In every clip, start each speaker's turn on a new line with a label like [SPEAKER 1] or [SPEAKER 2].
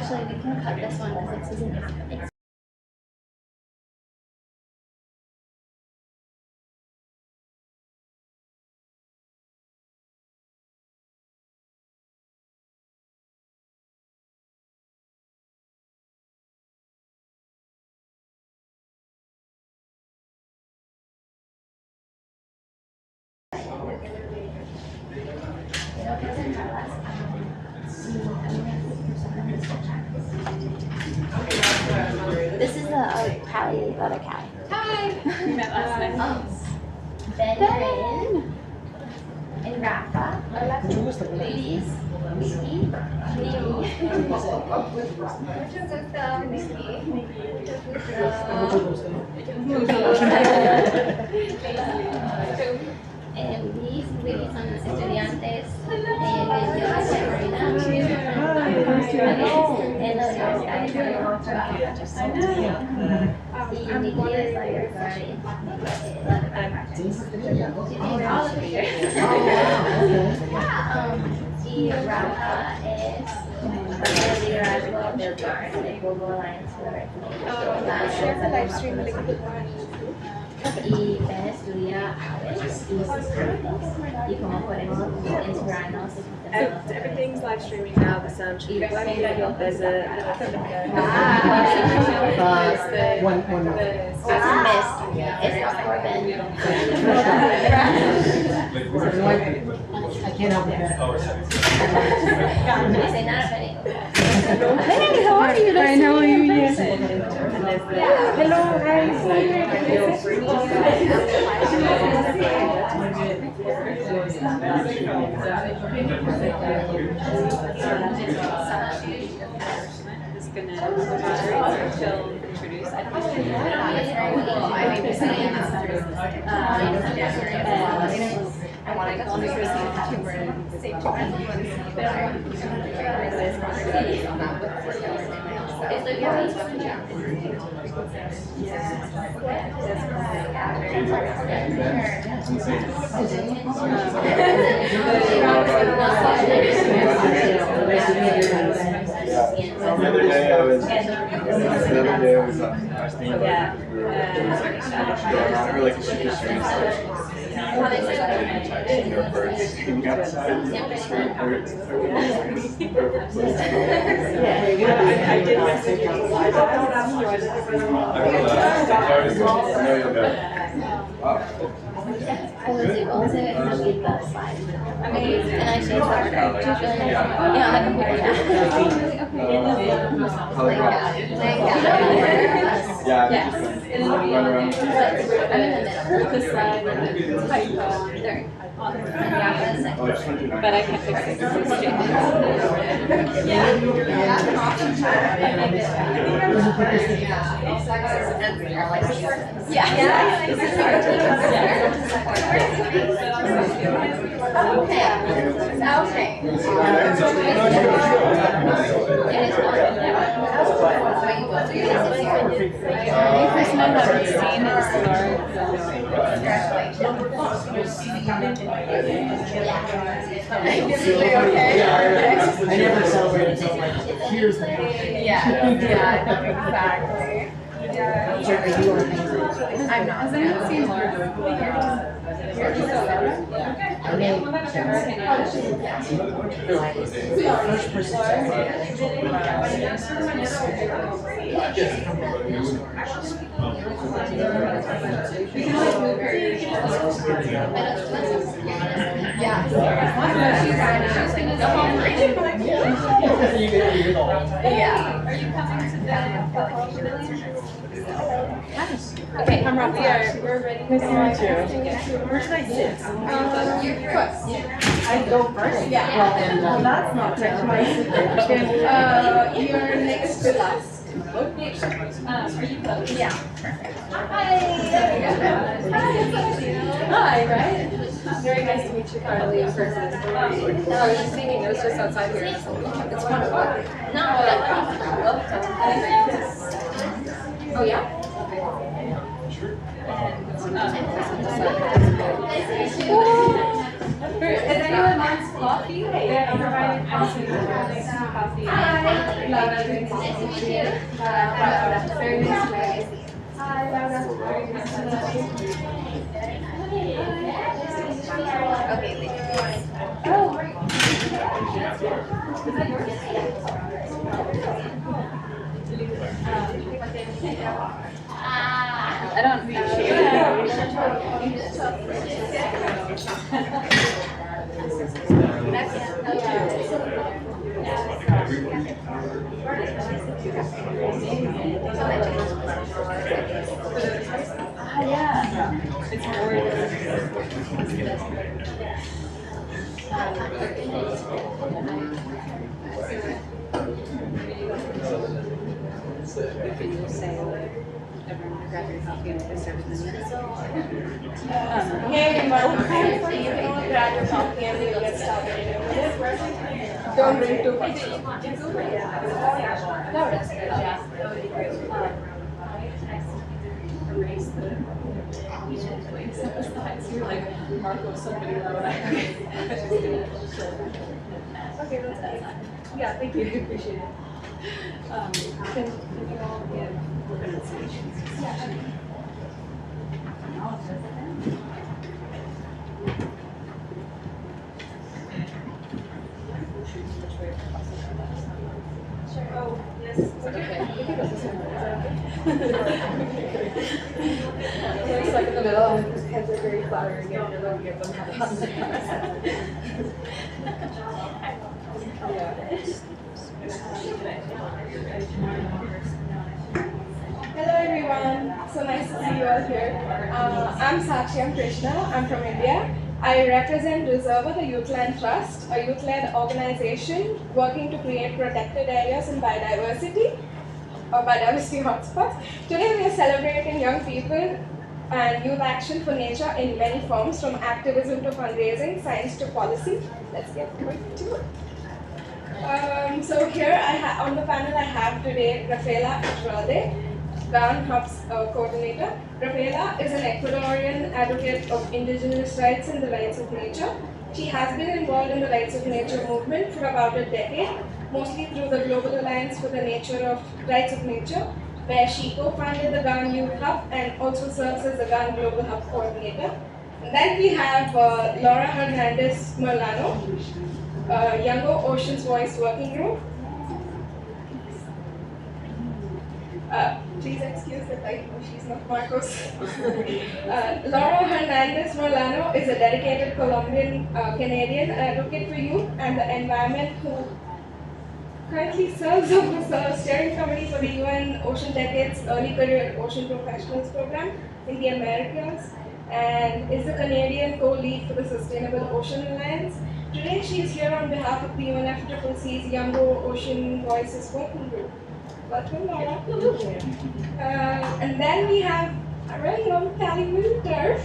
[SPEAKER 1] Actually, we can cut this one because it's isn't half. This is the Callie, the other Callie.
[SPEAKER 2] Hi! We met last night.
[SPEAKER 1] Ben and Rafa. Ladies. Vicky. Luis son estudiantes de la Marina en la Universidad de y Nikki is like your friend. Y Rafa es liderazgo del Global Alliance for
[SPEAKER 2] Live stream
[SPEAKER 1] y Ben estudia aves y sus campos y cómo podemos integrarnos.
[SPEAKER 2] Everything's live streaming now. The sound should be playing. There's a
[SPEAKER 1] One miss. It's not for Ben.
[SPEAKER 3] I can't help it.
[SPEAKER 1] Say not a penny.
[SPEAKER 2] Hey, how are you? I know you. Yes. Hello, guys. Just gonna moderate she'll introduce. I want to go to
[SPEAKER 4] The other day I was we're like a super serious birds singing outside.
[SPEAKER 2] I did message you.
[SPEAKER 1] I was able to complete the slide.
[SPEAKER 2] Amazing.
[SPEAKER 1] And I changed the order. Yeah, on the computer.
[SPEAKER 4] Yeah.
[SPEAKER 1] I'm in the middle.
[SPEAKER 2] The slide and the typo. But I can fix it.
[SPEAKER 1] Okay.
[SPEAKER 3] I never celebrated until like, here's the
[SPEAKER 2] Exactly. I'm not. Hasn't it seen Laura?
[SPEAKER 3] I mean, first person.
[SPEAKER 2] Yeah. Are you coming to the Okay, I'm Rafa. We're ready. Nice to meet you. Where should I sit?
[SPEAKER 3] I go first?
[SPEAKER 2] Yeah.
[SPEAKER 3] Well, that's not
[SPEAKER 2] You're next to last. Are you close? Yeah. Hi. Hi, right? Very nice to meet you, Carly, in person. I was just thinking, it was just outside here. It's 1 o'clock.
[SPEAKER 1] No,
[SPEAKER 2] Oh, yeah? Is anyone wants coffee? They provided coffee. Happy.
[SPEAKER 1] Hi.
[SPEAKER 2] Laura, nice to meet you. Laura, very nice to meet you. Hi, Laura. Very nice to meet you. Okay, ladies. Oh, is that yours? I don't. Yeah. It's Can you say everyone to grab your coffee and we'll serve them?
[SPEAKER 5] Hey, everyone. You can all grab your coffee and we'll get started. Don't drink too much.
[SPEAKER 2] You're like Marco, somebody Okay, that's good. Yeah, thank you. Appreciate it. Can you all give pronunciations? Yeah.
[SPEAKER 5] Oh, yes.
[SPEAKER 2] Okay. It's like in the middle, and his heads are very flattering, and you're like, give them
[SPEAKER 5] Hello, everyone. So nice to see you all here. I'm Sakshi Krishna. I'm from India. I represent Reserva, the Youthland Trust, a youth-led organization working to create protected areas in biodiversity or biodiversity hotspots. Today we are celebrating young people and youth action for nature in many forms, from activism to fundraising, science to policy. Let's get right to it. So here on the panel I have today Rafaela Iturralde, GAN Hub's coordinator. Rafaela is an Ecuadorian advocate of indigenous rights and the rights of nature. She has been involved in the rights of nature movement for about a decade, mostly through the Global Alliance for the Rights of Nature, where she co-founded the GAN Youth Hub and also serves as the GAN Global Hub coordinator. And then we have Laura Hernandez Merlano, Younger Oceans Voice Working Group. Please excuse the title, she's not Marcos. Laura Hernandez Merlano is a dedicated Colombian Canadian advocate for youth and the environment who currently serves on the steering committee for the UN Ocean Decades Early Career Ocean Professionals Program in the Americas and is the Canadian co-lead for the Sustainable Ocean Alliance. Today she is here on behalf of the UNFCCC's Younger Ocean Voices Working Group. Welcome, Laura. And then we have a very young Callie Winter.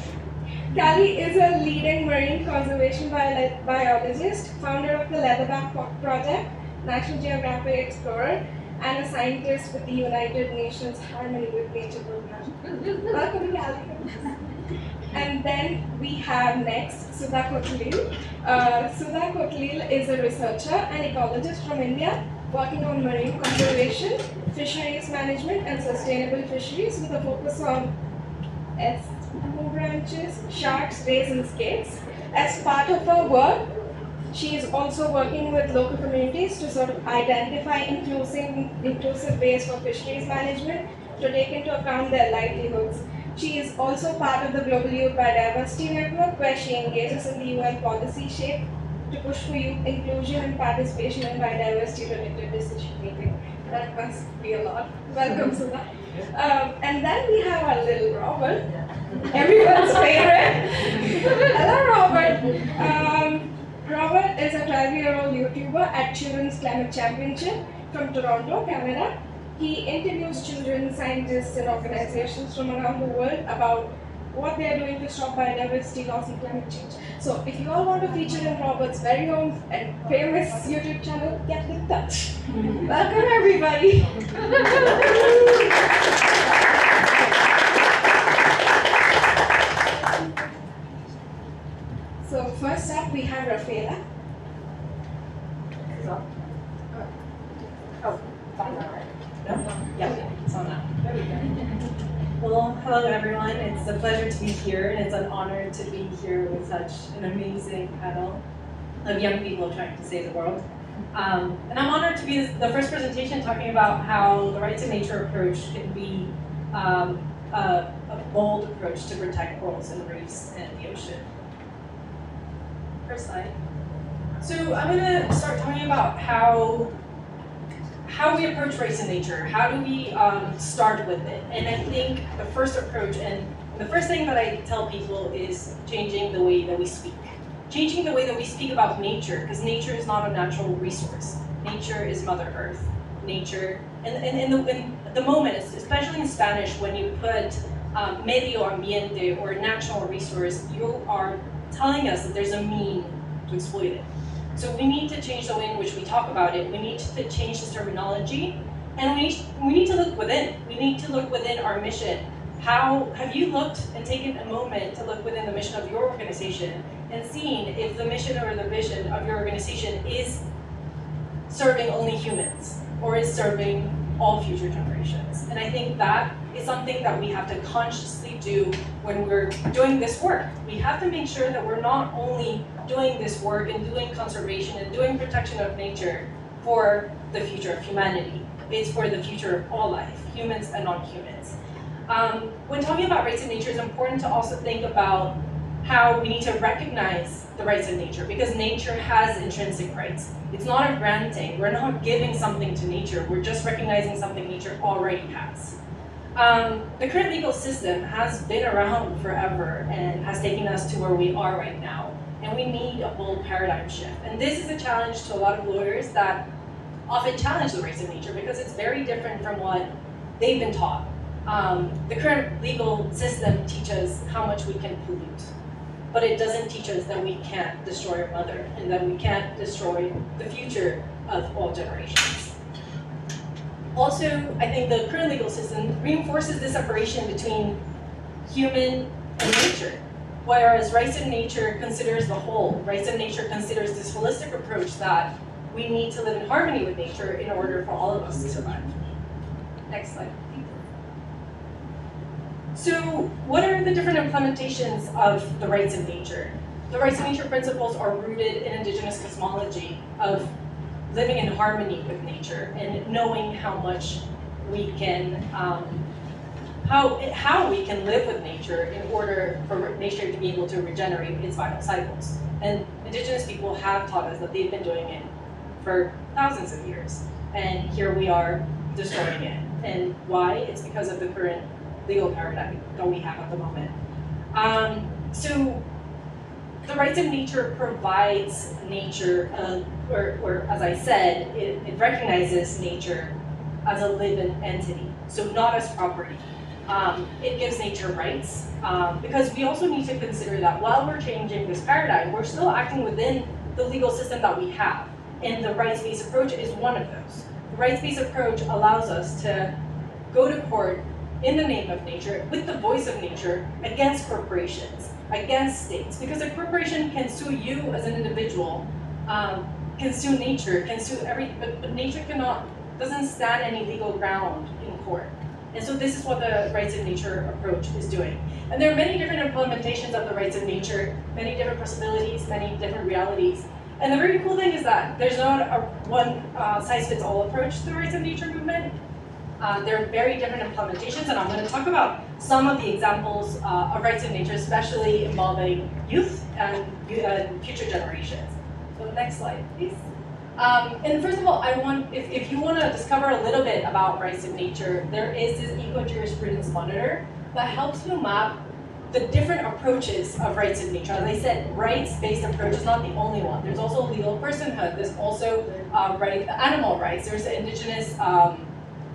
[SPEAKER 5] Callie is a leading marine conservation biologist, founder of the Leatherback Project, National Geographic Explorer, and a scientist with the United Nations Harmony with Nature program. Welcome, Callie. And then we have next Sudha Kotlil. Sudha Kotlil is a researcher and ecologist from India, working on marine conservation, fisheries management, and sustainable fisheries with a focus on branches, sharks, rays, and skates. As part of her work, she is also working with local communities to sort of identify inclusive ways for fisheries management to take into account their livelihoods. She is also part of the Global Youth Biodiversity Network, where she engages in the UN policy shape to push for youth inclusion and participation in biodiversity-related decision making. That must be a lot. Welcome, Sudha. And then we have our little Robert, everyone's favorite. Hello, Robert. Robert is a 12-year-old YouTuber at Children's Climate Championship from Toronto, Canada. He interviews children, scientists, and organizations from around the world about what they are doing to stop biodiversity loss and climate change. So if you all want to feature in Robert's very own and famous YouTube channel, get in touch. Welcome, everybody. So first up, we have Rafaela.
[SPEAKER 2] There we go.
[SPEAKER 3] Well, hello everyone. It's a pleasure to be here, and it's an honor to be here with such an amazing panel of young people trying to save the world. And I'm honored to be the first presentation talking about how the rights of nature approach can be a bold approach to protect corals and reefs and the ocean. First slide. So I'm going to start talking about how we approach rights in nature. How do we start with it? And I think the first approach, and the first thing that I tell people is changing the way that we speak. Changing the way that we speak about nature, because nature is not a natural resource. Nature is Mother Earth. Nature, and in the moment, especially in Spanish, when you put medio ambiente or natural resource, you are telling us that there's a mean to exploit it. So we need to change the way in which we talk about it. We need to change this terminology, and we need to look within. We need to look within our mission. How have you looked and taken a moment to look within the mission of your organization and seen if the mission or the vision of your organization is serving only humans or is serving all future generations? And I think that is something that we have to consciously do when we're doing this work. We have to make sure that we're not only doing this work and doing conservation and doing protection of nature for the future of humanity. It's for the future of all life, humans and non-humans. When talking about rights in nature, it's important to also think about how we need to recognize the rights of nature, because nature has intrinsic rights. It's not a granting. We're not giving something to nature. We're just recognizing something nature already has. The current legal system has been around forever and has taken us to where we are right now. And we need a bold paradigm shift. And this is a challenge to a lot of lawyers that often challenge the rights of nature because it's very different from what they've been taught. The current legal system teaches how much we can pollute, but it doesn't teach us that we can't destroy our mother and that we can't destroy the future of all generations. Also, I think the current legal system reinforces this separation between human and nature, whereas rights in nature considers the whole. Rights in nature considers this holistic approach that we need to live in harmony with nature in order for all of us to survive. Next slide. So what are the different implementations of the rights of nature? The rights of nature principles are rooted in indigenous cosmology of living in harmony with nature and knowing how much we can, how we can live with nature in order for nature to be able to regenerate its vital cycles. And indigenous people have taught us that they've been doing it for thousands of years. And here we are destroying it. And why? It's because of the current legal paradigm that we have at the moment. So the rights of nature provides nature, or as I said, it recognizes nature as a living entity, so not as property. It gives nature rights, because we also need to consider that while we're changing this paradigm, we're still acting within the legal system that we have, and the rights-based approach is one of those. The rights-based approach allows us to go to court in the name of nature, with the voice of nature, against corporations, against states, because a corporation can sue you as an individual, can sue nature, can sue but nature doesn't stand any legal ground in court. And so this is what the rights of nature approach is doing. And there are many different implementations of the rights of nature, many different possibilities, many different realities. And the very cool thing is that there's not a one-size-fits-all approach to the rights of nature movement. There are very different implementations, and I'm going to talk about some of the examples of rights of nature, especially involving youth and future generations. So next slide, please. And first of all, if you want to discover a little bit about rights of nature, there is this eco-jurisprudence monitor that helps you map the different approaches of rights of nature. As I said, rights-based approach is not the only one. There's also legal personhood. There's also animal rights. There's indigenous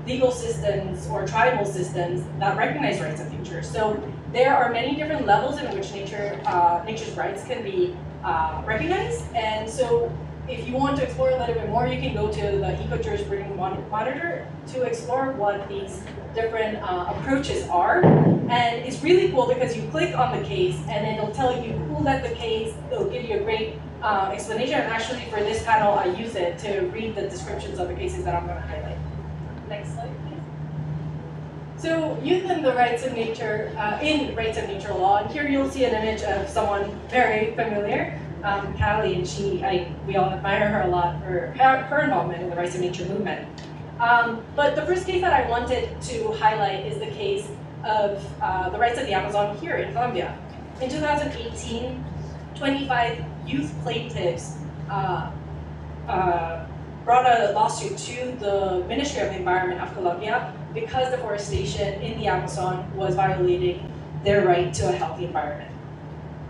[SPEAKER 3] legal systems or tribal systems that recognize rights of nature. So there are many different levels in which nature's rights can be recognized. And so if you want to explore a little bit more, you can go to the eco-jurisprudence monitor to explore what these different approaches are. And it's really cool because you click on the case and it'll tell you who led the case. It'll give you a great explanation. And actually for this panel, I use it to read the descriptions of the cases that I'm going to highlight. Next slide, please. So youth and the rights of nature, in rights of nature law, and here you'll see an image of someone very familiar, Callie, and we all admire her a lot for her involvement in the rights of nature movement. But the first case that I wanted to highlight is the case of the rights of the Amazon here in Colombia. In 2018, 25 youth plaintiffs brought a lawsuit to the Ministry of the Environment of Colombia because deforestation in the Amazon was violating their right to a healthy environment.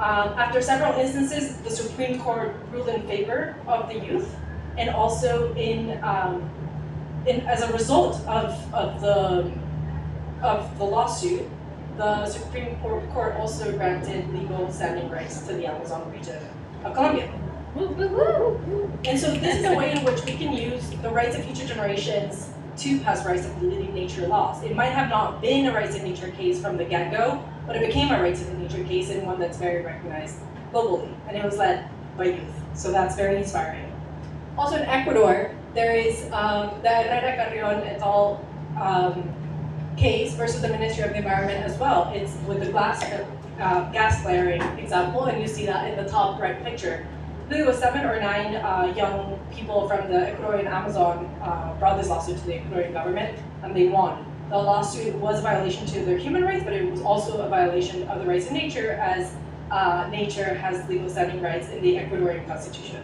[SPEAKER 3] After several instances, the Supreme Court ruled in favor of the youth, and also as a result of the lawsuit, the Supreme Court also granted legal standing rights to the Amazon region of Colombia. And so this is a way in which we can use the rights of future generations to pass rights of nature laws. It might have not been a rights of nature case from the get-go, but it became a rights of nature case and one that's very recognized globally, and it was led by youth. So that's very inspiring. Also in Ecuador, there is the Herrera Carrion et al. Case versus the Ministry of the Environment as well. It's with the gas flaring example, and you see that in the top right picture. I think it was 7 or 9 young people from the Ecuadorian Amazon brought this lawsuit to the Ecuadorian government, and they won. The lawsuit was a violation to their human rights, but it was also a violation of the rights of nature, as nature has legal standing rights in the Ecuadorian constitution.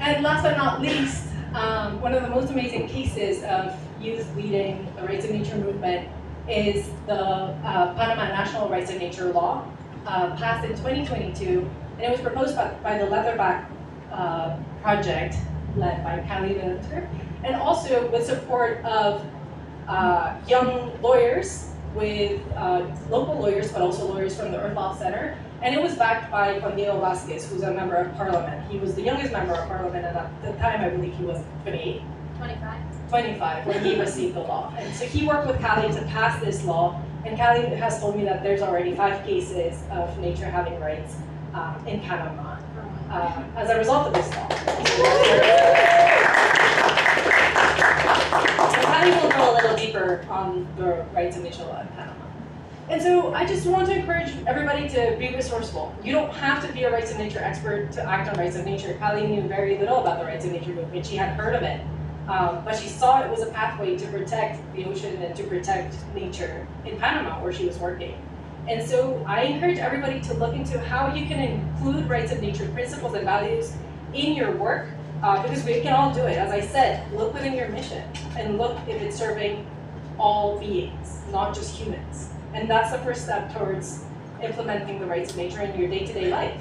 [SPEAKER 3] And last but not least, one of the most amazing cases of youth leading the rights of nature movement is the Panama National Rights of Nature Law, passed in 2022, and it was proposed by the Leatherback Project, led by Callie and also with support of young lawyers, with local lawyers, but also lawyers from the Earth Law Center. And it was backed by Juan Diego Vasquez, who's a member of parliament. He was the youngest member of parliament, and at the time, I believe he was 28. 25 when he received the law. And so he worked with Callie to pass this law, and Callie has told me that there's already 5 cases of nature having rights in Panama as a result of this law. So Callie will go a little deeper on the rights of nature law in Panama. And so I just want to encourage everybody to be resourceful. You don't have to be a rights of nature expert to act on rights of nature. Callie knew very little about the rights of nature movement. She had heard of it. But she saw it was a pathway to protect the ocean and to protect nature in Panama, where she was working. And so I encourage everybody to look into how you can include rights of nature principles and values in your work, because we can all do it. As I said, look within your mission and look if it's serving all beings, not just humans. And that's the first step towards implementing the rights of nature in your day-to-day life.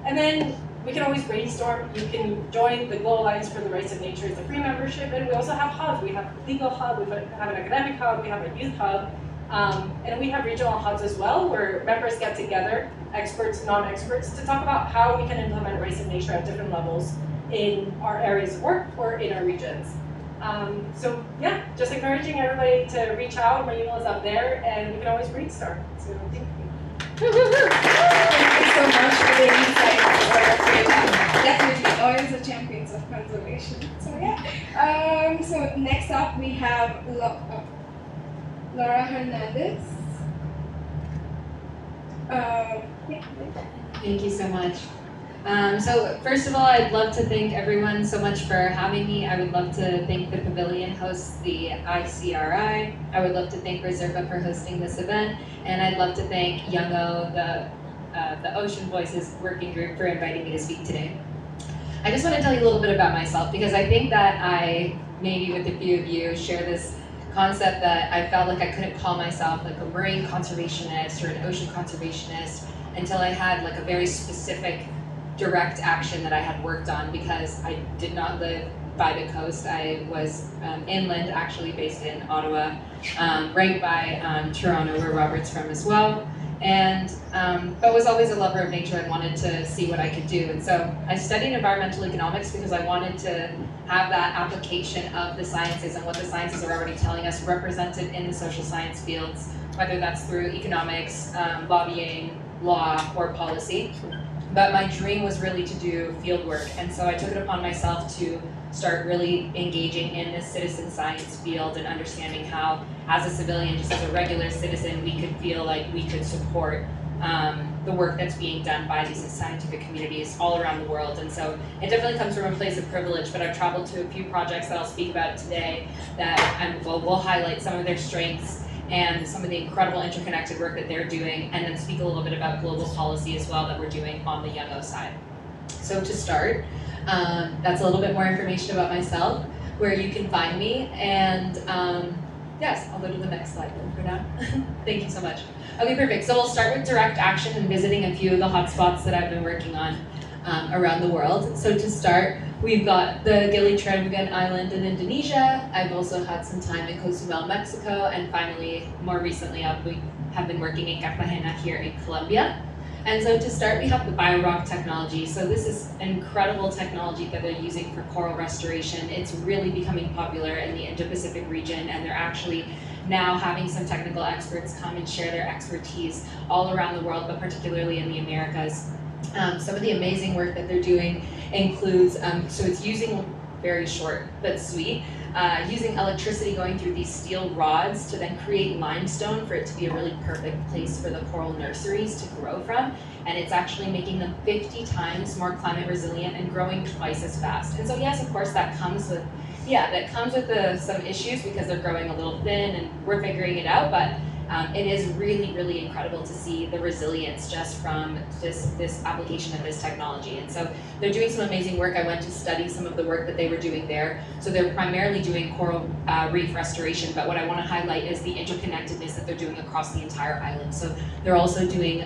[SPEAKER 3] And then we can always brainstorm. You can join the Global Alliance for the Rights of Nature. It's a free membership, and we also have hubs. We have a legal hub, we have an academic hub, we have a youth hub, and we have regional hubs as well, where members get together, experts, non-experts, to talk about how we can implement rights of nature at different levels in our areas of work or in our regions. So yeah, just encouraging everybody to reach out. My email is up there, and we can always brainstorm. So thank you.
[SPEAKER 5] Thank you so much for the insight. Definitely, lawyers are champions of conservation. So yeah. So next up we have Laura Hernandez.
[SPEAKER 6] Thank you so much. So first of all, I'd love to thank everyone so much for having me. I would love to thank the Pavilion hosts, the ICRI. I would love to thank Reserva for hosting this event, and I'd love to thank Youngo, the Ocean Voices Working Group, for inviting me to speak today. I just want to tell you a little bit about myself, because I think that I, maybe with a few of you, share this concept that I felt like I couldn't call myself like a marine conservationist or an ocean conservationist until I had like a very specific direct action that I had worked on, because I did not live by the coast. I was inland, actually based in Ottawa, right by Toronto, where Robert's from as well. And but was always a lover of nature and wanted to see what I could do. And so I studied environmental economics because I wanted to have that application of the sciences and what the sciences are already telling us represented in the social science fields, whether that's through economics, lobbying, law, or policy. But my dream was really to do field work, and so I took it upon myself to start really engaging in this citizen science field and understanding how, as a civilian, just as a regular citizen, we could feel like we could support the work that's being done by these scientific communities all around the world. And so it definitely comes from a place of privilege, but I've traveled to a few projects that I'll speak about today that will highlight some of their strengths and some of the incredible interconnected work that they're doing, and then speak a little bit about global policy as well that we're doing on the Young O side. So to start, that's a little bit more information about myself, where you can find me, and yes, I'll go to the next slide then for now. Thank you so much. Okay, perfect. So we'll start with direct action and visiting a few of the hotspots that I've been working on around the world. So to start, we've got the Gili Trawangan Island in Indonesia. I've also had some time in Cozumel, Mexico, and finally, more recently, we have been working in Cartagena here in Colombia. And so to start, we have the BioRock technology. So this is incredible technology that they're using for coral restoration. It's really becoming popular in the Indo-Pacific region, and they're actually now having some technical experts come and share their expertise all around the world, but particularly in the Americas. Some of the amazing work that they're doing includes, so it's using, very short but sweet, using electricity going through these steel rods to then create limestone for it to be a really perfect place for the coral nurseries to grow from. And it's actually making them 50 times more climate resilient and growing twice as fast. And so yes, of course, that comes with some issues because they're growing a little thin and we're figuring it out, but it is really, really incredible to see the resilience just from this application of this technology. And so they're doing some amazing work. I went to study some of the work that they were doing there. So they're primarily doing coral reef restoration, but what I want to highlight is the interconnectedness that they're doing across the entire island. So they're also doing,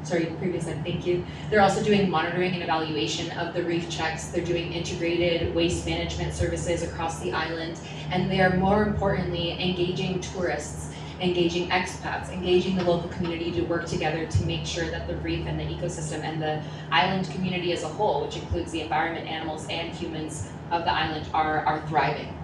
[SPEAKER 6] sorry, the previous slide, thank you. They're also doing monitoring and evaluation of the reef checks. They're doing integrated waste management services across the island. And they're, more importantly, engaging tourists, engaging expats, engaging the local community to work together to make sure that the reef and the ecosystem and the island community as a whole, which includes the environment, animals, and humans of the island, are thriving.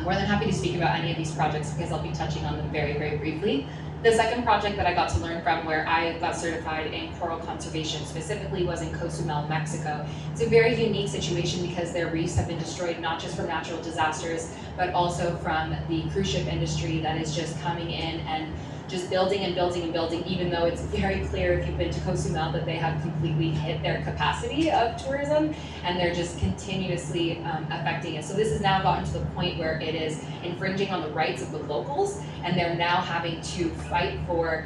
[SPEAKER 6] More than happy to speak about any of these projects because I'll be touching on them very, very briefly. The second project that I got to learn from, where I got certified in coral conservation specifically, was in Cozumel, Mexico. It's a very unique situation because their reefs have been destroyed not just from natural disasters, but also from the cruise ship industry that is just coming in and just building and building and building, even though it's very clear if you've been to Cozumel that they have completely hit their capacity of tourism, and they're just continuously affecting it. So this has now gotten to the point where it is infringing on the rights of the locals, and they're now having to fight for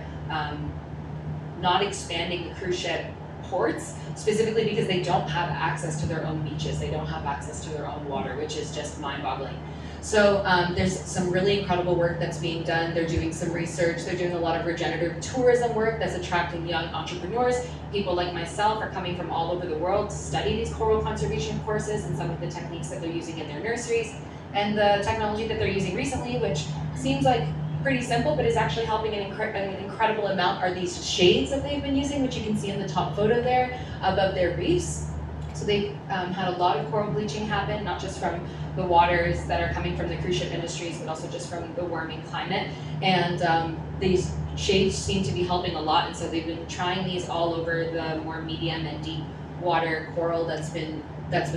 [SPEAKER 6] not expanding the cruise ship ports, specifically because they don't have access to their own beaches, they don't have access to their own water, which is just mind-boggling. So there's some really incredible work that's being done. They're doing some research. They're doing a lot of regenerative tourism work that's attracting young entrepreneurs. People like myself are coming from all over the world to study these coral conservation courses and some of the techniques that they're using in their nurseries. And the technology that they're using recently, which seems like pretty simple, but is actually helping an incredible amount, are these shades that they've been using, which you can see in the top photo there, above their reefs. So they've had a lot of coral bleaching happen, not just from the waters that are coming from the cruise ship industries, but also just from the warming climate. And these shades seem to be helping a lot, and so they've been trying these all over the more medium and deep water coral that's been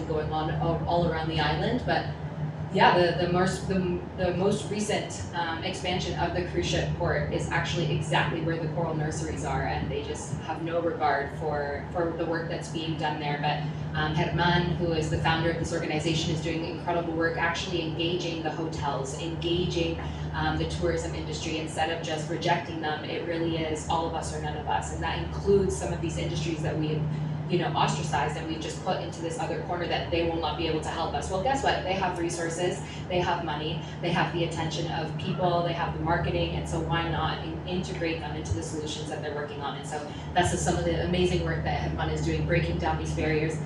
[SPEAKER 6] going on all around the island. But yeah, the most recent expansion of the cruise ship port is actually exactly where the coral nurseries are, and they just have no regard for the work that's being done there. But Herman, who is the founder of this organization, is doing incredible work actually engaging the hotels, engaging the tourism industry. Instead of just rejecting them, it really is all of us or none of us, and that includes some of these industries that we've ostracized, and we've just put into this other corner that they will not be able to help us. Well, guess what? They have resources, they have money, they have the attention of people, they have the marketing, and so why not integrate them into the solutions that they're working on? And so that's just some of the amazing work that Hedman is doing, breaking down these barriers.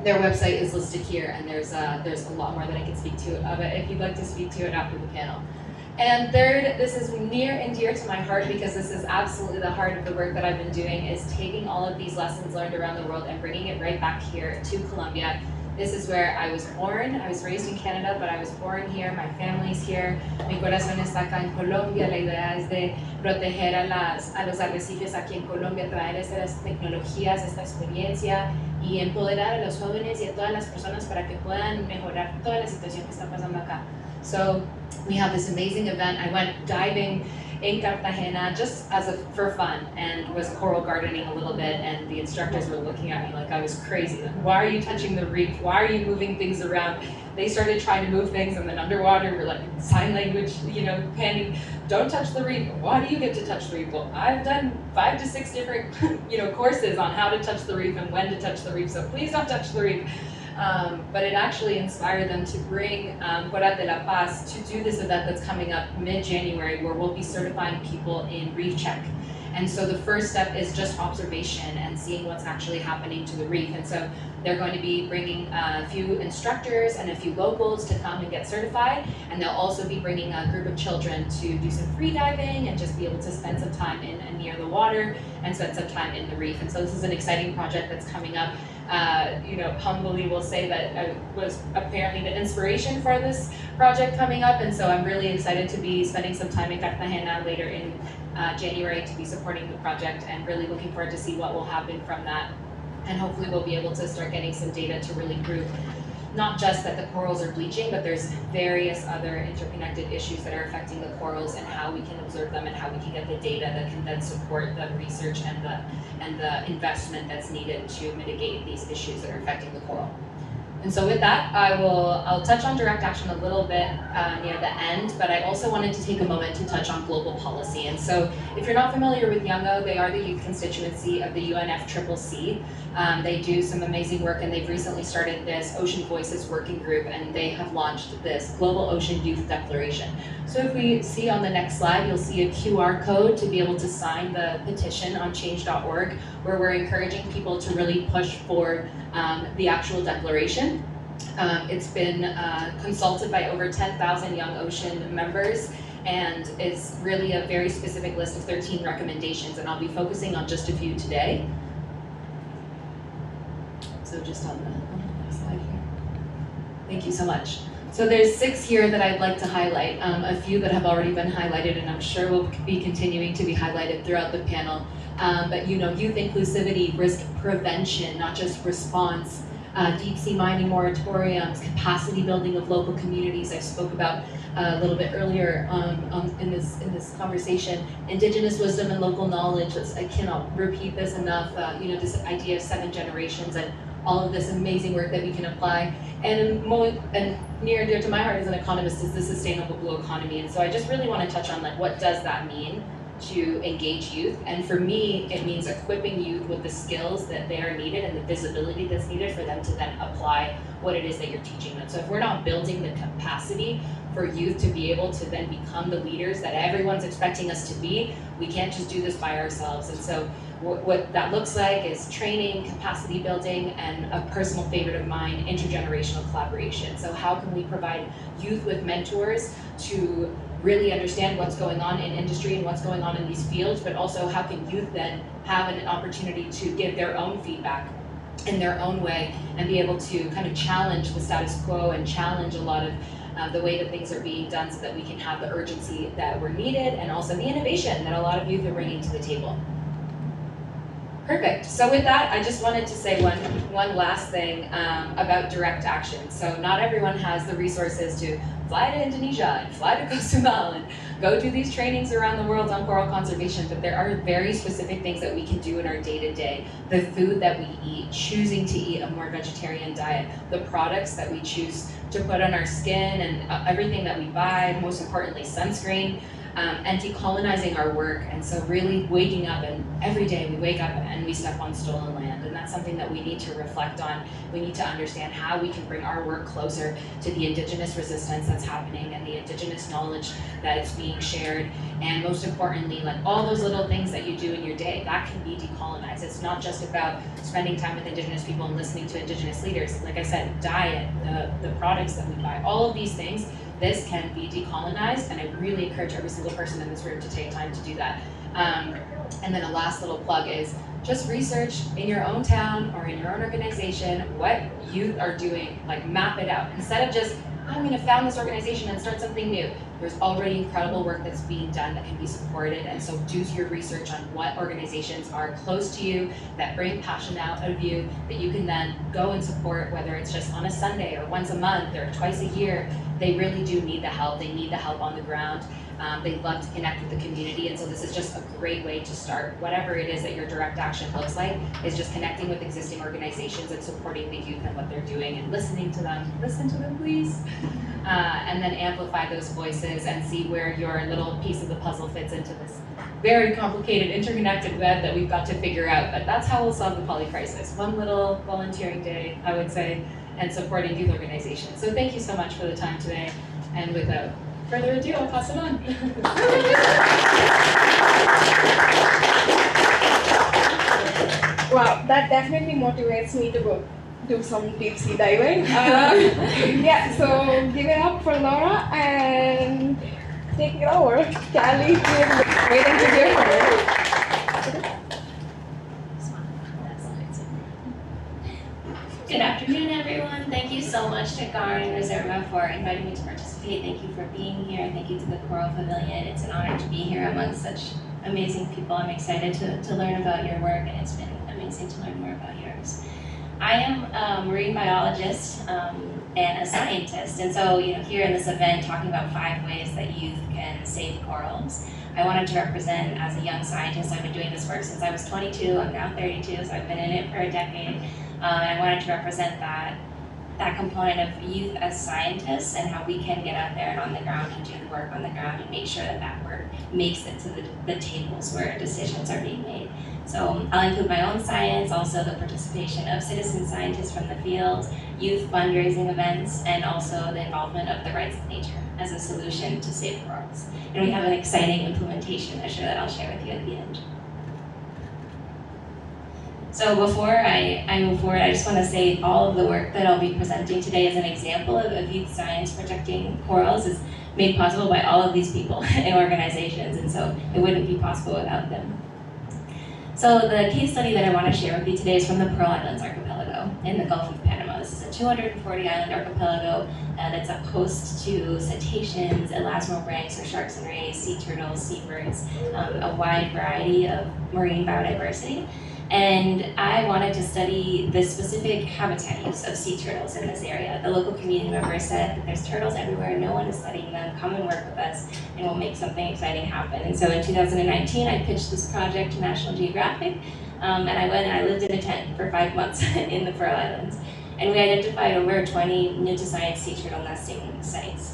[SPEAKER 6] Their website is listed here, and there's a lot more that I can speak to of it if you'd like to speak to it after the panel. And third, this is near and dear to my heart because this is absolutely the heart of the work that I've been doing, is taking all of these lessons learned around the world and bringing it right back here to Colombia This is where I was born. I was raised in Canada, but I was born here. My family's here. Mi corazón está acá en Colombia. La idea es de proteger a los arrecifes aquí en Colombia, traer estas tecnologías, esta experiencia y empoderar a los jóvenes y a todas las personas para que puedan mejorar toda la situación que está pasando acá. So we have this amazing event. I went diving in Cartagena just for fun and was coral gardening a little bit, and the instructors were looking at me like I was crazy. Like, why are you touching the reef? Why are you moving things around? They started trying to move things, and then underwater we're like sign language, panning, don't touch the reef. Why do you get to touch the reef? Well, I've done 5 to 6 different courses on how to touch the reef and when to touch the reef, so please don't touch the reef. But it actually inspired them to bring Coral de la Paz to do this event that's coming up mid-January, where we'll be certifying people in reef check. And so the first step is just observation and seeing what's actually happening to the reef. And so they're going to be bringing a few instructors and a few locals to come and get certified. And they'll also be bringing a group of children to do some free diving and just be able to spend some time in and near the water and spend some time in the reef. And so this is an exciting project that's coming up. Humbly will say that I was apparently the inspiration for this project coming up, and so I'm really excited to be spending some time in Cartagena later in January to be supporting the project, and really looking forward to see what will happen from that. And hopefully we'll be able to start getting some data to really prove not just that the corals are bleaching, but there's various other interconnected issues that are affecting the corals, and how we can observe them and how we can get the data that can then support the research and the investment that's needed to mitigate these issues that are affecting the coral. And so with that, I'll touch on direct action a little bit near the end, but I also wanted to take a moment to touch on global policy. And so if you're not familiar with Youngo, they are the youth constituency of the UNFCCC. They do some amazing work, and they've recently started this Ocean Voices working group, and they have launched this Global Ocean Youth Declaration. So if we see on the next slide, you'll see a QR code to be able to sign the petition on change.org, where we're encouraging people to really push for the actual declaration. It's been consulted by over 10,000 Young Ocean members, and it's really a very specific list of 13 recommendations, and I'll be focusing on just a few today. So just on the next slide here. Thank you so much. So there's 6 here that I'd like to highlight, a few that have already been highlighted, and I'm sure will be continuing to be highlighted throughout the panel. But youth inclusivity, risk prevention, not just response, deep sea mining moratoriums, capacity building of local communities I spoke about a little bit earlier in this conversation, indigenous wisdom and local knowledge. I cannot repeat this enough. This idea of 7 generations and all of this amazing work that we can apply. And near and dear to my heart as an economist is the sustainable blue economy. And so I just really want to touch on what does that mean to engage youth. And for me, it means equipping youth with the skills that they are needed and the visibility that's needed for them to then apply what it is that you're teaching them. So if we're not building the capacity for youth to be able to then become the leaders that everyone's expecting us to be, we can't just do this by ourselves. And so what that looks like is training, capacity building, and a personal favorite of mine, intergenerational collaboration. So how can we provide youth with mentors to really understand what's going on in industry and what's going on in these fields, but also how can youth then have an opportunity to give their own feedback in their own way and be able to kind of challenge the status quo and challenge a lot of the way that things are being done, so that we can have the urgency that we're needed and also the innovation that a lot of youth are bringing to the table. Perfect. So with that, I just wanted to say one last thing about direct action. So not everyone has the resources to fly to Indonesia and fly to Cozumel and go do these trainings around the world on coral conservation, but there are very specific things that we can do in our day-to-day. The food that we eat, choosing to eat a more vegetarian diet, the products that we choose to put on our skin, and everything that we buy, most importantly sunscreen, and decolonizing our work. And so really waking up, and every day we wake up and we step on stolen land, and that's something that we need to reflect on. We need to understand how we can bring our work closer to the indigenous resistance that's happening and the indigenous knowledge that is being shared. And most importantly, all those little things that you do in your day, that can be decolonized. It's not just about spending time with indigenous people and listening to indigenous leaders. Like I said, diet, the products that we buy, all of these things this can be decolonized, and I really encourage every single person in this room to take time to do that. And then a last little plug is just research in your own town or in your own organization what youth are doing, like map it out. Instead of just, I'm gonna found this organization and start something new. There's already incredible work that's being done that can be supported, and so do your research on what organizations are close to you, that bring passion out of you, that you can then go and support, whether it's just on a Sunday or once a month or twice a year. They really do need the help. They need the help on the ground. They love to connect with the community, and so this is just a great way to start. Whatever it is that your direct action looks like is just connecting with existing organizations and supporting the youth and what they're doing and listening to them. Listen to them, please. And then amplify those voices and see where your little piece of the puzzle fits into this very complicated, interconnected web that we've got to figure out. But that's how we'll solve the poly crisis. One little volunteering day, I would say, and supporting youth organizations. So thank you so much for the time today. And without further ado, I'll pass it on.
[SPEAKER 5] Wow, that definitely motivates me to go do some deep sea diving. Yeah, so give it up for Laura and take it over. Callie, we're waiting to hear from you.
[SPEAKER 1] Good afternoon, everyone. Thank you so much to Gar and Reserva for inviting me to participate. Thank you for being here. Thank you to the Coral Pavilion. It's an honor to be here among such amazing people. I'm excited to learn about your work, and it's been amazing to learn more about yours. I am a marine biologist and a scientist, and so here in this event talking about 5 ways that youth can save corals, I wanted to represent, as a young scientist, I've been doing this work since I was 22, I'm now 32, so I've been in it for a decade. And I wanted to represent that component of youth as scientists and how we can get out there and on the ground and do the work on the ground and make sure that work makes it to the tables where decisions are being made. So I'll include my own science, also the participation of citizen scientists from the field, youth fundraising events, and also the involvement of the rights of nature as a solution to save corals. And we have an exciting implementation measure that I'll share with you at the end. So before I move forward, I just want to say all of the work that I'll be presenting today as an example of youth science protecting corals is made possible by all of these people and organizations, and so it wouldn't be possible without them. So the case study that I want to share with you today is from the Pearl Islands archipelago in the Gulf of Panama. This is a 240 island archipelago that's a host to cetaceans, elasmobranchs, or sharks and rays, sea turtles, seabirds, a wide variety of marine biodiversity. And I wanted to study the specific habitat use of sea turtles in this area. The local community members said that there's turtles everywhere, no one is studying them, come and work with us, and we'll make something exciting happen. And so in 2019, I pitched this project to National Geographic, and I went and I lived in a tent for 5 months in the Pearl Islands. And we identified over 20 new-to-science sea turtle nesting sites.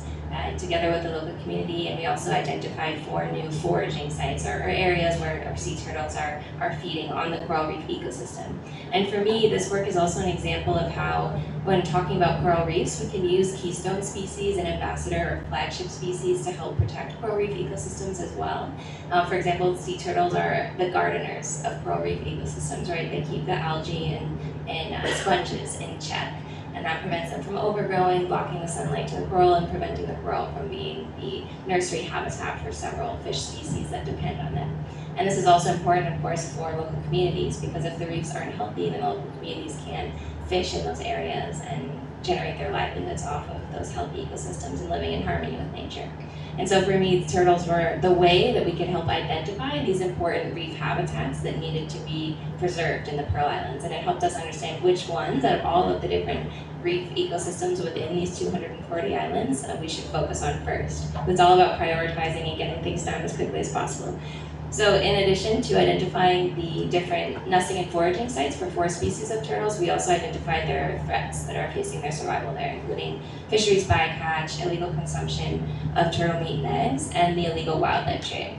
[SPEAKER 1] Together with the local community, and we also identified 4 new foraging sites or areas where our sea turtles are feeding on the coral reef ecosystem. And for me, this work is also an example of how, when talking about coral reefs, we can use keystone species and ambassador or flagship species to help protect coral reef ecosystems as well. For example, sea turtles are the gardeners of coral reef ecosystems, right? They keep the algae and sponges in check. And that prevents them from overgrowing, blocking the sunlight to the coral, and preventing the coral from being the nursery habitat for several fish species that depend on them. And this is also important, of course, for local communities, because if the reefs aren't healthy, then local communities can fish in those areas and generate their livelihoods off of those healthy ecosystems and living in harmony with nature. And so for me, turtles were the way that we could help identify these important reef habitats that needed to be preserved in the Pearl Islands. And it helped us understand which ones out of all of the different reef ecosystems within these 240 islands we should focus on first. It's all about prioritizing and getting things done as quickly as possible. So in addition to identifying the different nesting and foraging sites for 4 species of turtles, we also identified their threats that are facing their survival there, including fisheries bycatch, illegal consumption of turtle meat and eggs, and the illegal wildlife trade.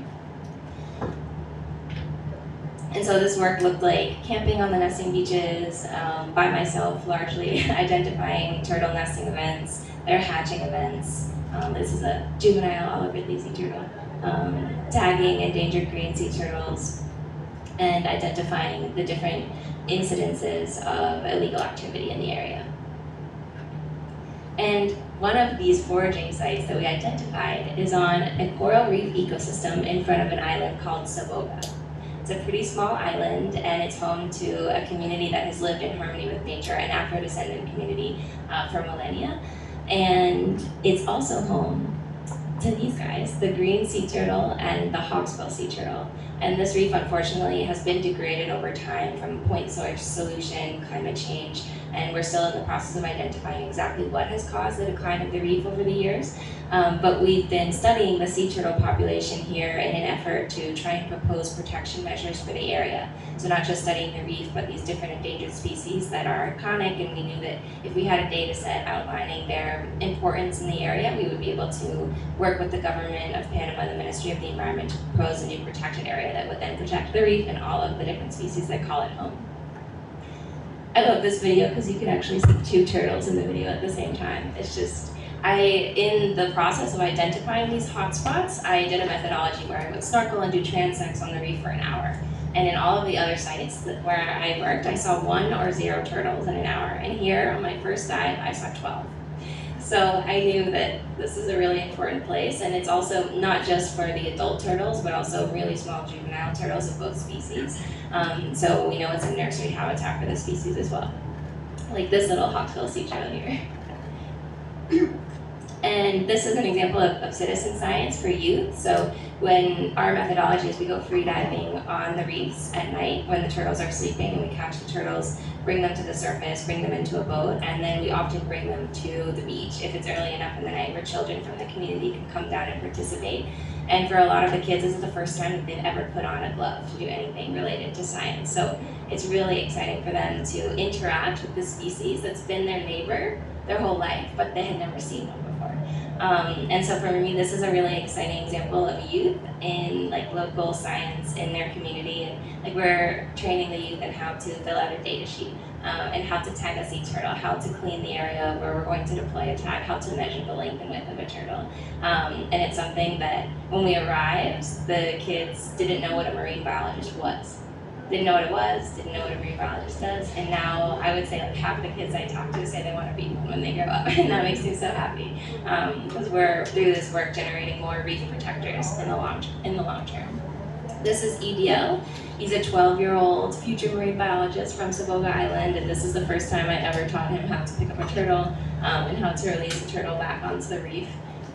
[SPEAKER 1] And so this work looked like camping on the nesting beaches, by myself largely, identifying turtle nesting events, their hatching events. This is a juvenile olive ridley sea turtle. Tagging endangered green sea turtles, and identifying the different incidences of illegal activity in the area. And one of these foraging sites that we identified is on a coral reef ecosystem in front of an island called Savoga. It's a pretty small island, and it's home to a community that has lived in harmony with nature, an Afro-descendant community for millennia. And it's also home to these guys, the green sea turtle and the hawksbill sea turtle. And this reef, unfortunately, has been degraded over time from point source solution, climate change, and we're still in the process of identifying exactly what has caused the decline of the reef over the years. But we've been studying the sea turtle population here in an effort to try and propose protection measures for the area. So not just studying the reef, but these different endangered species that are iconic, and we knew that if we had a data set outlining their importance in the area, we would be able to work with the government of Panama, the Ministry of the Environment, to propose a new protected area that would then protect the reef and all of the different species that call it home. I love this video because you can actually see 2 turtles in the video at the same time. It's just, in the process of identifying these hotspots, I did a methodology where I would snorkel and do transects on the reef for an hour. And in all of the other sites where I worked, I saw 1 or 0 turtles in an hour. And here, on my first dive, I saw 12. So I knew that this is a really important place, and it's also not just for the adult turtles, but also really small juvenile turtles of both species. So we know it's a nursery habitat for the species as well. Like this little hawksbill sea turtle here. And this is an example of citizen science for youth. So when our methodology is we go free diving on the reefs at night when the turtles are sleeping, and we catch the turtles, bring them to the surface, bring them into a boat, and then we often bring them to the beach if it's early enough in the night where children from the community can come down and participate. And for a lot of the kids, this is the first time that they've ever put on a glove to do anything related to science. So it's really exciting for them to interact with this species that's been their neighbor their whole life, but they had never seen one before. And so for me, this is a really exciting example of youth in like local science in their community, and like we're training the youth in how to fill out a data sheet, and how to tag a sea turtle, how to clean the area where we're going to deploy a tag, how to measure the length and width of a turtle. And it's something that when we arrived, the kids didn't know what a marine biologist was. Didn't know what it was, didn't know what a marine biologist does, and now I would say like half of the kids I talk to say they want to be one when they grow up, and that makes me so happy, because we're through this work generating more reef protectors in the long term. This is EDL. He's a 12-year-old future marine biologist from Savoga Island, and this is the first time I ever taught him how to pick up a turtle and how to release a turtle back onto the reef.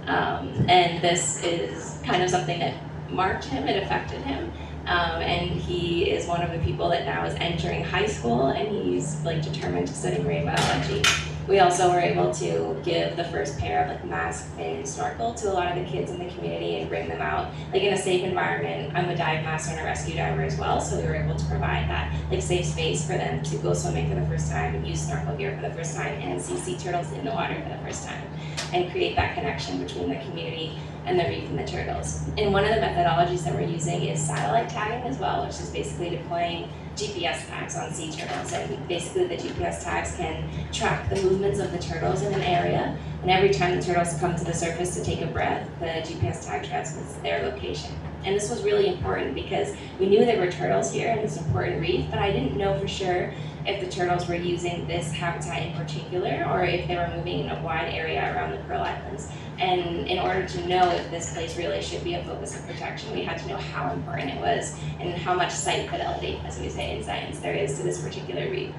[SPEAKER 1] And this is kind of something that marked him, it affected him. And he is one of the people that now is entering high school, and he's like determined to study marine biology. We also were able to give the first pair of like mask, fin, and snorkel to a lot of the kids in the community and bring them out like in a safe environment. I'm a dive master and a rescue diver as well, so we were able to provide that like safe space for them to go swimming for the first time and use snorkel gear for the first time and see sea turtles in the water for the first time and create that connection between the community and the reef and the turtles. And one of the methodologies that we're using is satellite tagging as well, which is basically deploying GPS tags on sea turtles. And basically the GPS tags can track the movements of the turtles in an area, and every time the turtles come to the surface to take a breath, the GPS tag transmits their location. And this was really important because we knew there were turtles here in this important reef, but I didn't know for sure if the turtles were using this habitat in particular or if they were moving in a wide area around the Pearl Islands. And in order to know if this place really should be a focus of protection, we had to know how important it was and how much site fidelity, as we say in science, there is to this particular reef.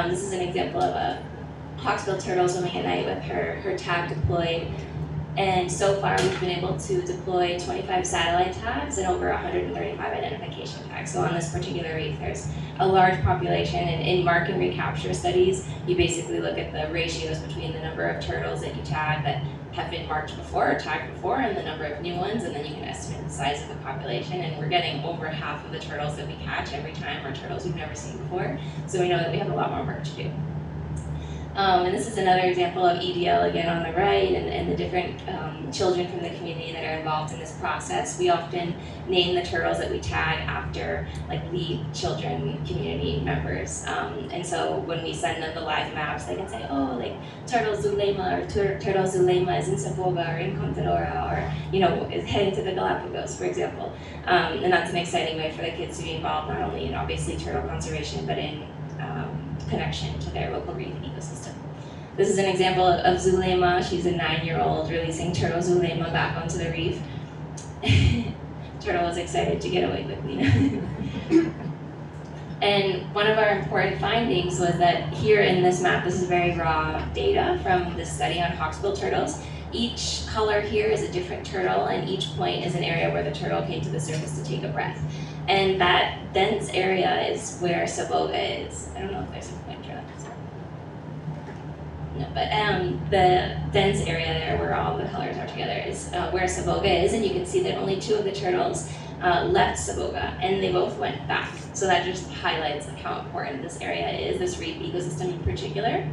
[SPEAKER 1] This is an example of a hawksbill turtle swimming at night with her tag deployed. And so far, we've been able to deploy 25 satellite tags and over 135 identification tags. So on this particular reef, there's a large population, and in mark and recapture studies, you basically look at the ratios between the number of turtles that you tag that have been marked before or tagged before and the number of new ones, and then you can estimate the size of the population. And we're getting over half of the turtles that we catch every time are turtles we've never seen before. So we know that we have a lot more work to do. And this is another example of EDL again on the right, and the different children from the community that are involved in this process. We often name the turtles that we tag after like lead children community members. And so when we send them the live maps, they can say, oh, like Turtle Zulema or Turtle Zulema is in Savoga or in Contadora, or is heading to the Galapagos, for example. And that's an exciting way for the kids to be involved not only in obviously turtle conservation, but in connection to their local reef ecosystem. This is an example of Zulema. She's a 9-year-old releasing turtle Zulema back onto the reef. Turtle was excited to get away quickly. And one of our important findings was that here in this map, this is very raw data from this study on hawksbill turtles. Each color here is a different turtle, and each point is an area where the turtle came to the surface to take a breath. And that dense area is where Savoga is. I don't know if there's a pointer on this. No, but the dense area there where all the colors are together is where Savoga is, and you can see that only 2 of the turtles left Savoga, and they both went back. So that just highlights how important this area is, this reef ecosystem in particular.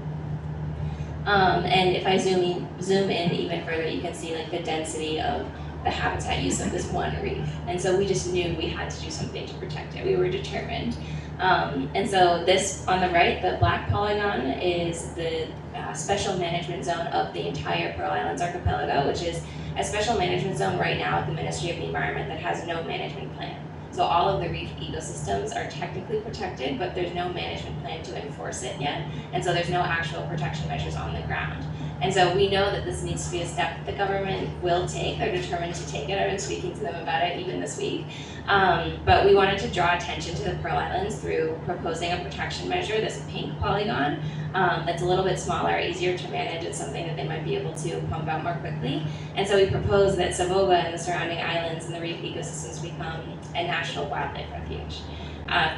[SPEAKER 1] And if I zoom in even further, you can see like the density of the habitat use of this one reef. And so we just knew we had to do something to protect it. We were determined. And so this on the right, the black polygon, is the special management zone of the entire Pearl Islands archipelago, which is a special management zone right now at the Ministry of the Environment that has no management plan. So all of the reef ecosystems are technically protected, but there's no management plan to enforce it yet. And so there's no actual protection measures on the ground. And so we know that this needs to be a step that the government will take. They're determined to take it. I've been speaking to them about it even this week. But we wanted to draw attention to the Pearl Islands through proposing a protection measure, this pink polygon, that's a little bit smaller, easier to manage. It's something that they might be able to pump out more quickly. And so we proposed that Savoga and the surrounding islands and the reef ecosystems become a national wildlife refuge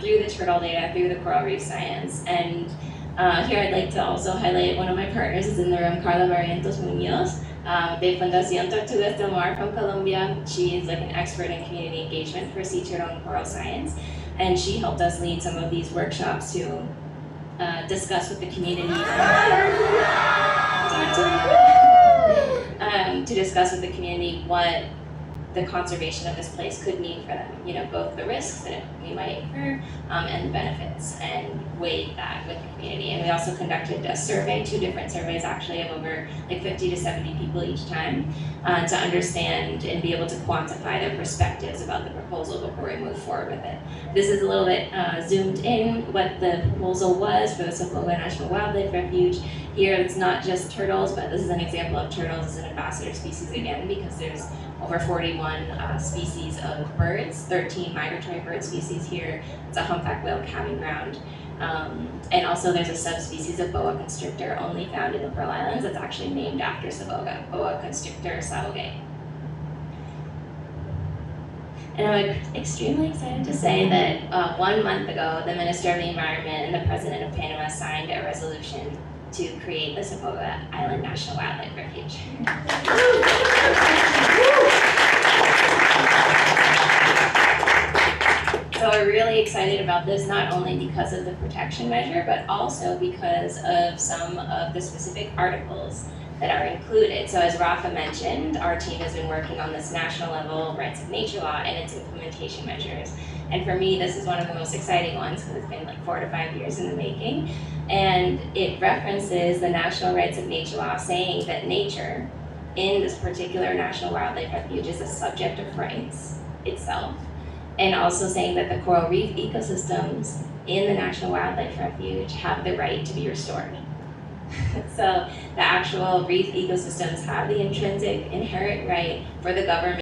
[SPEAKER 1] through the turtle data, through the coral reef science. And here I'd like to also highlight one of my partners is in the room, Carla Barrientos Munoz, de Fundación Tortugas del Mar from Colombia. She is like an expert in community engagement for sea turtle and coral science. And she helped us lead some of these workshops to discuss with the community. To discuss with the community what the conservation of this place could mean for them. You know, both the risks that we might incur and the benefits, and weighed that with the community. And we also conducted a survey, 2 different surveys actually, of over like 50 to 70 people each time to understand and be able to quantify their perspectives about the proposal before we move forward with it. This is a little bit zoomed in what the proposal was for the Savoga National Wildlife Refuge. Here it's not just turtles, but this is an example of turtles as an ambassador species again, because there's over 41 species of birds, 13 migratory bird species here. It's a humpback whale calving ground. And also there's a subspecies of boa constrictor only found in the Pearl Islands that's actually named after Savoga, boa constrictor sauge. And I'm extremely excited to say that 1 month ago, the Minister of the Environment and the President of Panama signed a resolution to create the Savoga Island National Wildlife Refuge. So we're really excited about this, not only because of the protection measure, but also because of some of the specific articles that are included. So as Rafa mentioned, our team has been working on this national level rights of nature law and its implementation measures. And for me, this is one of the most exciting ones because it's been like 4 to 5 years in the making. And it references the National Rights of Nature law, saying that nature in this particular National Wildlife Refuge is a subject of rights itself. And also saying that the coral reef ecosystems in the National Wildlife Refuge have the right to be restored. So the actual reef ecosystems have the intrinsic inherent right for the government